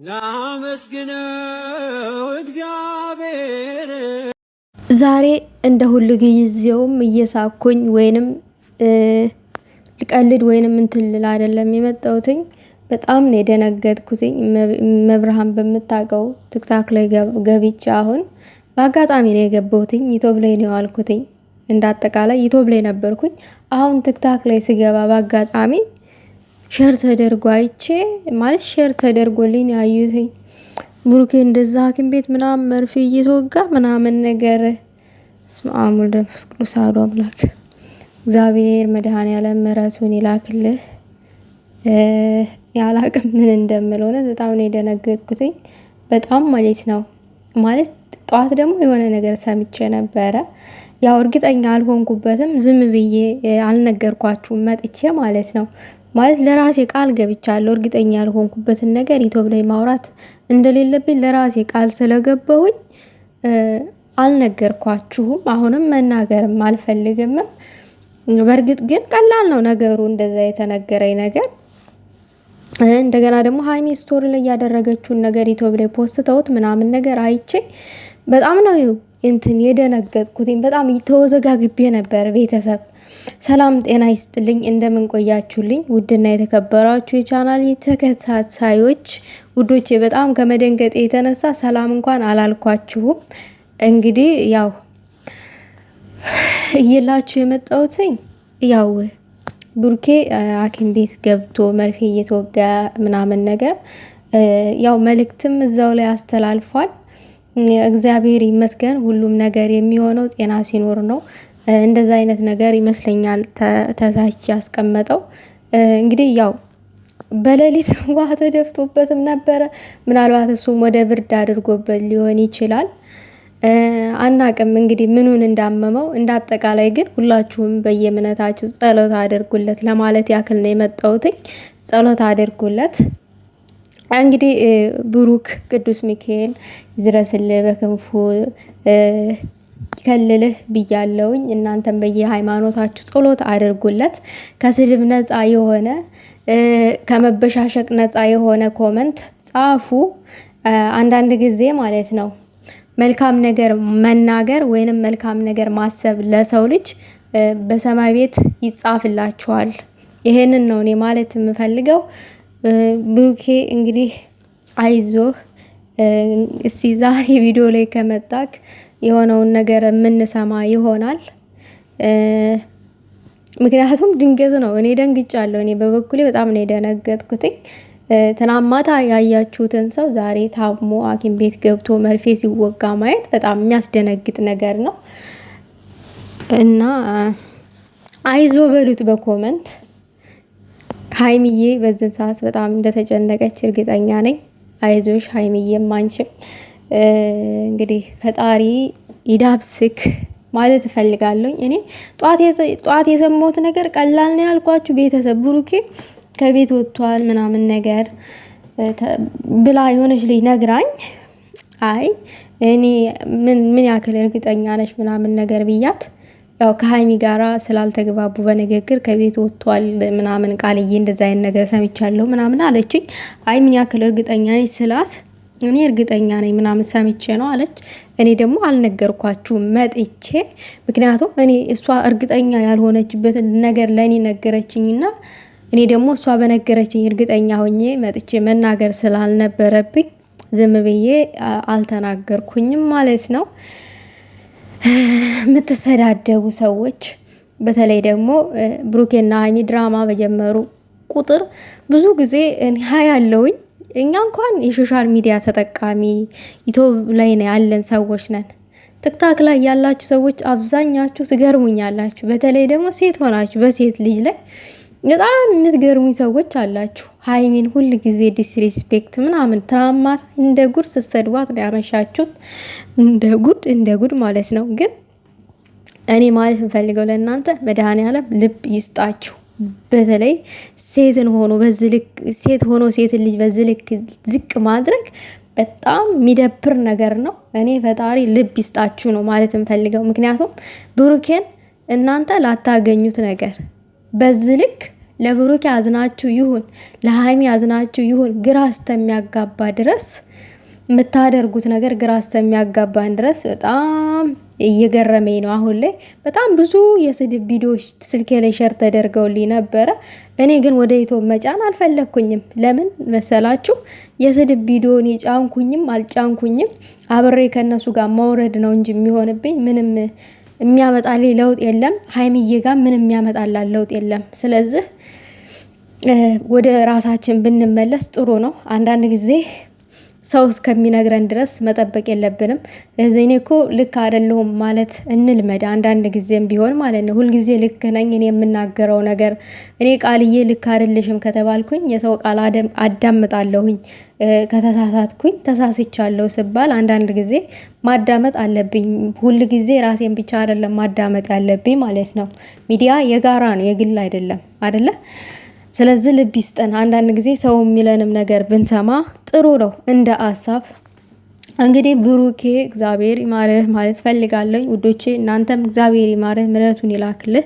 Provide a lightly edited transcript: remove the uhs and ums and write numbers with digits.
ላመስግነው እግዚአብሔር ዛሬ እንደ ሁሉ ጊዜውም እየሳኩኝ ወይንም ልቀልድ ወይንም እንትን ልል አይደለም የመጣሁትኝ። በጣም ነው የደነገጥኩትኝ። መብርሃን በምታውቀው ቲክታክ ላይ ገብቼ አሁን በአጋጣሚ ነው የገባሁትኝ። ዩቲዩብ ላይ ነው ያልኩትኝ። እንዳጠቃላይ ዩቲዩብ ላይ ነበርኩኝ። አሁን ቲክታክ ላይ ስገባ በአጋጣሚ ሼር ተደርጎ አይቼ ማለት ሼር ተደርጎልኝ ያዩትኝ ብሩኬ እንደዛ ሐኪም ቤት ምናምን መርፌ እየተወጋ ምናምን ነገር ስማሙ ለፍስ ቅዱስ አሐዱ አምላክ እግዚአብሔር መድኃኔዓለም ምሕረቱን ይላክልህ። ያላቅም ምን እንደምለው ነው። በጣም ነው የደነገጥኩትኝ። በጣም ማለት ነው ማለት ጧት ደግሞ የሆነ ነገር ሰምቼ ነበረ። ያው እርግጠኛ አልሆንኩበትም። ዝም ብዬ አልነገርኳችሁም መጥቼ ማለት ነው። ማለት ለራሴ ቃል ገብቻለሁ። እርግጠኛ ያልሆንኩበትን ነገር ዩቲዩብ ላይ ማውራት እንደሌለብኝ ለራሴ ቃል ስለገባሁኝ አልነገርኳችሁም። አሁንም መናገርም አልፈልግም። በእርግጥ ግን ቀላል ነው ነገሩ እንደዛ የተነገረኝ ነገር። እንደገና ደግሞ ሃይሚ ስቶሪ ላይ ያደረገችውን ነገር ዩቲዩብ ላይ ፖስተውት ምናምን ነገር አይቼ በጣም ነው እንትን የደነገጥኩትኝ። በጣም ተወዘጋግቤ ነበር። ቤተሰብ ሰላም ጤና ይስጥልኝ። እንደምን ቆያችሁልኝ? ውድና የተከበራችሁ የቻናል ተከታታዮች ውዶቼ፣ በጣም ከመደንገጤ የተነሳ ሰላም እንኳን አላልኳችሁም። እንግዲህ ያው እየላችሁ የመጣሁትኝ ያው ብሩኬ ሐኪም ቤት ገብቶ መርፌ እየተወጋ ምናምን ነገር ያው መልእክትም እዛው ላይ አስተላልፏል። እግዚአብሔር ይመስገን። ሁሉም ነገር የሚሆነው ጤና ሲኖር ነው። እንደዛ አይነት ነገር ይመስለኛል ተዛች ያስቀመጠው። እንግዲህ ያው በሌሊት ውሃ ተደፍቶበትም ነበረ። ምናልባት እሱም ወደ ብርድ አድርጎበት ሊሆን ይችላል። አናቅም እንግዲህ ምኑን እንዳመመው። እንዳጠቃላይ ግን ሁላችሁም በየእምነታችሁ ጸሎት አድርጉለት ለማለት ያክል ነው የመጣሁት። ጸሎት አድርጉለት። እንግዲህ ብሩክ ቅዱስ ሚካኤል ይድረስልህ፣ በክንፉ ይከልልህ ብያለሁኝ። እናንተም በየሃይማኖታችሁ ጸሎት አድርጉለት። ከስድብ ነፃ የሆነ ከመበሻሸቅ ነፃ የሆነ ኮመንት ጻፉ። አንዳንድ ጊዜ ማለት ነው መልካም ነገር መናገር ወይንም መልካም ነገር ማሰብ ለሰው ልጅ በሰማይ ቤት ይጻፍላችኋል። ይሄንን ነው እኔ ማለት የምፈልገው። ብሩኬ እንግዲህ አይዞህ። እስቲ ዛሬ ቪዲዮ ላይ ከመጣክ የሆነውን ነገር የምንሰማ ይሆናል። ምክንያቱም ድንገት ነው። እኔ ደንግጫለሁ። እኔ በበኩሌ በጣም ነው የደነገጥኩትኝ። ትናንት ማታ ያያችሁትን ሰው ዛሬ ታሞ ሐኪም ቤት ገብቶ መርፌ ሲወጋ ማየት በጣም የሚያስደነግጥ ነገር ነው እና አይዞ በሉት በኮመንት። ሃይሚዬ በዚህ ሰዓት በጣም እንደተጨነቀች እርግጠኛ ነኝ። አይዞሽ ሃይሚዬም አንቺም እንግዲህ ፈጣሪ ይዳብስክ ማለት እፈልጋለሁ። እኔ ጧት የሰማሁት ነገር ቀላል ነው ያልኳችሁ ቤተሰብ። ብሩኬ ከቤት ወጥቷል ምናምን ነገር ብላ የሆነች ልጅ ነግራኝ፣ አይ እኔ ምን ያክል እርግጠኛ ነሽ ምናምን ነገር ብያት፣ ያው ከሃይሚ ጋራ ስላልተግባቡ በንግግር ከቤት ወጥቷል ምናምን ቃልዬ እንደዛ አይነት ነገር ሰምቻለሁ ምናምን አለችኝ። አይ ምን ያክል እርግጠኛ ነሽ ስላት፣ እኔ እርግጠኛ ነኝ ምናምን ሰምቼ ነው አለች። እኔ ደግሞ አልነገርኳችሁም መጥቼ፣ ምክንያቱም እኔ እሷ እርግጠኛ ያልሆነችበትን ነገር ለእኔ ነገረችኝና እኔ ደግሞ እሷ በነገረችኝ እርግጠኛ ሆኜ መጥቼ መናገር ስላልነበረብኝ ዝም ብዬ አልተናገርኩኝም ማለት ነው። የምትሰዳደቡ ሰዎች በተለይ ደግሞ ብሩኬና ሃይሚ ድራማ በጀመሩ ቁጥር ብዙ ጊዜ ያለውኝ እኛ እንኳን የሶሻል ሚዲያ ተጠቃሚ ዩቲዩብ ላይ ነው ያለን ሰዎች ነን። ቲክታክ ላይ ያላችሁ ሰዎች አብዛኛችሁ ትገርሙኛላችሁ። በተለይ ደግሞ ሴት ሆናችሁ በሴት ልጅ ላይ በጣም የምትገርሙኝ ሰዎች አላችሁ። ሃይሚን ሁል ጊዜ ዲስሪስፔክት ምናምን ትራማት እንደ ጉድ ስትሰድቧት ነው ያመሻችሁት። እንደ ጉድ ማለት ነው። ግን እኔ ማለት የምፈልገው ለእናንተ መድኃኔዓለም ልብ ይስጣችሁ። በተለይ ሴትን ሆኖ ሴትን ልጅ በዚህ ልክ ዝቅ ማድረግ በጣም የሚደብር ነገር ነው። እኔ ፈጣሪ ልብ ይስጣችሁ ነው ማለት የምፈልገው። ምክንያቱም ብሩኬን እናንተ ላታገኙት ነገር በዚህ ልክ ለብሩኬ አዝናችሁ ይሁን ለሀይሚ አዝናችሁ ይሁን ግራ እስከሚያጋባ ድረስ የምታደርጉት ነገር ግራ እስከሚያጋባን ድረስ በጣም እየገረመኝ ነው። አሁን ላይ በጣም ብዙ የስድብ ቪዲዮዎች ስልኬ ላይ ሸር ተደርገውልኝ ነበረ። እኔ ግን ወደ ዩቲዩብ መጫን አልፈለግኩኝም። ለምን መሰላችሁ? የስድብ ቪዲዮን የጫንኩኝም አልጫንኩኝም አብሬ ከነሱ ጋር መውረድ ነው እንጂ የሚሆንብኝ ምንም የሚያመጣልኝ ለውጥ የለም። ሀይሚዬ ጋር ምንም የሚያመጣላት ለውጥ የለም። ስለዚህ ወደ ራሳችን ብንመለስ ጥሩ ነው። አንዳንድ ጊዜ ሰው እስከሚነግረን ድረስ መጠበቅ የለብንም። እዚህ እኔ እኮ ልክ አይደለሁም ማለት እንልመድ፣ አንዳንድ ጊዜም ቢሆን ማለት ነው። ሁልጊዜ ልክ ነኝ እኔ የምናገረው ነገር እኔ ቃልዬ ልክ አይደለሽም ከተባልኩኝ የሰው ቃል አዳምጣለሁኝ። ከተሳሳትኩኝ ተሳስቻለሁ ስባል አንዳንድ ጊዜ ማዳመጥ አለብኝ። ሁል ጊዜ ራሴን ብቻ አይደለም ማዳመጥ ያለብኝ ማለት ነው። ሚዲያ የጋራ ነው፣ የግል አይደለም አይደለ? ስለዚህ ልብ ይስጠን። አንዳንድ ጊዜ ሰው የሚለንም ነገር ብንሰማ ጥሩ ነው እንደ አሳብ። እንግዲህ ብሩኬ እግዚአብሔር ይማርህ ማለት ፈልጋለሁ ውዶቼ። እናንተም እግዚአብሔር ይማርህ ምሕረቱን ይላክልህ።